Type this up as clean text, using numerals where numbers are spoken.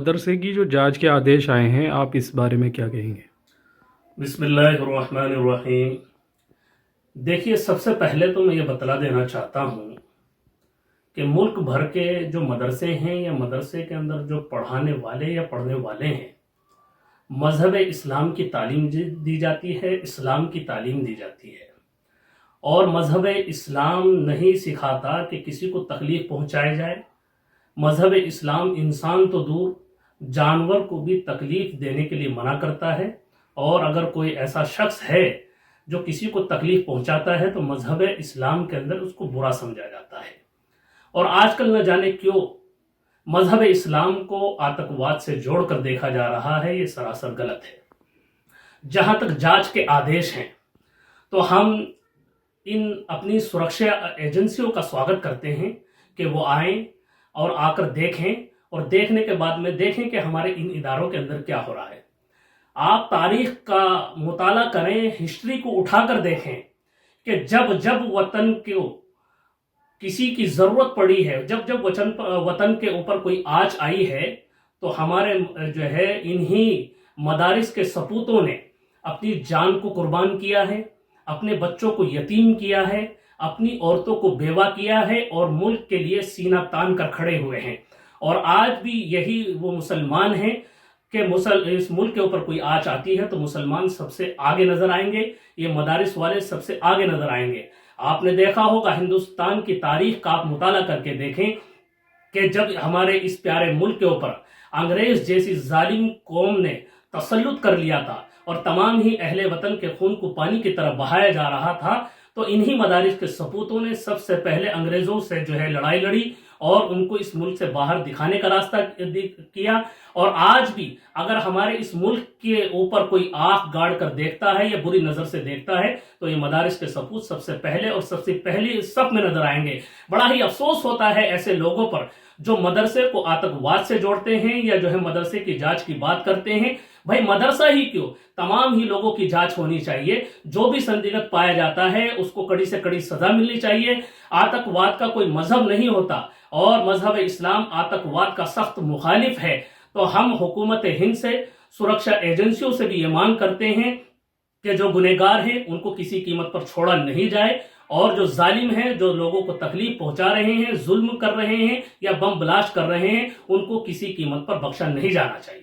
मदरसे की जो जांच के आदेश आए हैं, आप इस बारे में क्या कहेंगे? बिस्मिल्लाहिर्रहमानिर्रहीम। देखिए, सबसे पहले तो मैं ये बतला देना चाहता हूँ कि मुल्क भर के जो मदरसे हैं या मदरसे के अंदर जो पढ़ाने वाले या पढ़ने वाले हैं, मज़हब इस्लाम की तालीम दी जाती है, इस्लाम की तालीम दी जाती है। और मज़हब इस्लाम नहीं सिखाता कि किसी को तकलीफ़ पहुँचाई जाए। मज़हब इस्लाम इंसान तो दूर, जानवर को भी तकलीफ़ देने के लिए मना करता है। और अगर कोई ऐसा शख्स है जो किसी को तकलीफ़ पहुंचाता है तो मज़हब इस्लाम के अंदर उसको बुरा समझा जाता है। और आजकल न जाने क्यों मज़हब इस्लाम को आतंकवाद से जोड़कर देखा जा रहा है, ये सरासर गलत है। जहां तक जांच के आदेश हैं तो हम इन अपनी सुरक्षा एजेंसियों का स्वागत करते हैं कि वो आएं और आकर देखें, और देखने के बाद में देखें कि हमारे इन इदारों के अंदर क्या हो रहा है। आप तारीख का मुताला करें, हिस्ट्री को उठाकर देखें कि जब जब वतन को किसी की ज़रूरत पड़ी है, जब जब वतन के ऊपर कोई आँच आई है, तो हमारे जो है इन्हीं मदारिस के सपूतों ने अपनी जान को कुर्बान किया है, अपने बच्चों को यतीम किया है, अपनी औरतों को बेवा किया है और मुल्क के लिए सीना तान कर खड़े हुए हैं। और आज भी यही वो मुसलमान हैं कि इस मुल्क के ऊपर कोई आँच आती है तो मुसलमान सबसे आगे नजर आएंगे, ये मदारिस वाले सबसे आगे नजर आएंगे। आपने देखा होगा, हिंदुस्तान की तारीख का आप मुताला करके देखें कि जब हमारे इस प्यारे मुल्क के ऊपर अंग्रेज जैसी जालिम कौम ने तसल्लुत कर लिया था और तमाम ही अहले वतन के खून को पानी की तरह बहाया जा रहा था, तो इन्हीं मदारिस के सपूतों ने सबसे पहले अंग्रेजों से जो है लड़ाई लड़ी और उनको इस मुल्क से बाहर दिखाने का रास्ता किया। और आज भी अगर हमारे इस मुल्क के ऊपर कोई आंख गाड़ कर देखता है या बुरी नजर से देखता है तो ये मदारिस के सपूत सबसे पहले और सबसे पहले सब में नजर आएंगे। बड़ा ही अफसोस होता है ऐसे लोगों पर जो मदरसे को आतंकवाद से जोड़ते हैं या जो है मदरसे की जांच की बात करते हैं। भाई, मदरसा ही क्यों, तमाम ही लोगों की जांच होनी चाहिए। जो भी संदिग्ध पाया जाता है उसको कड़ी से कड़ी सजा मिलनी चाहिए। आतंकवाद का कोई मजहब नहीं होता और मजहब इस्लाम आतंकवाद का सख्त मुखालिफ है। तो हम हुकूमत हिंद से, सुरक्षा एजेंसियों से भी ये मांग करते हैं कि जो गुनहगार हैं उनको किसी कीमत पर छोड़ा नहीं जाए, और जो जालिम हैं, जो लोगों को तकलीफ पहुंचा रहे हैं, जुल्म कर रहे हैं या बम ब्लास्ट कर रहे हैं, उनको किसी कीमत पर बख्शा नहीं जाना चाहिए।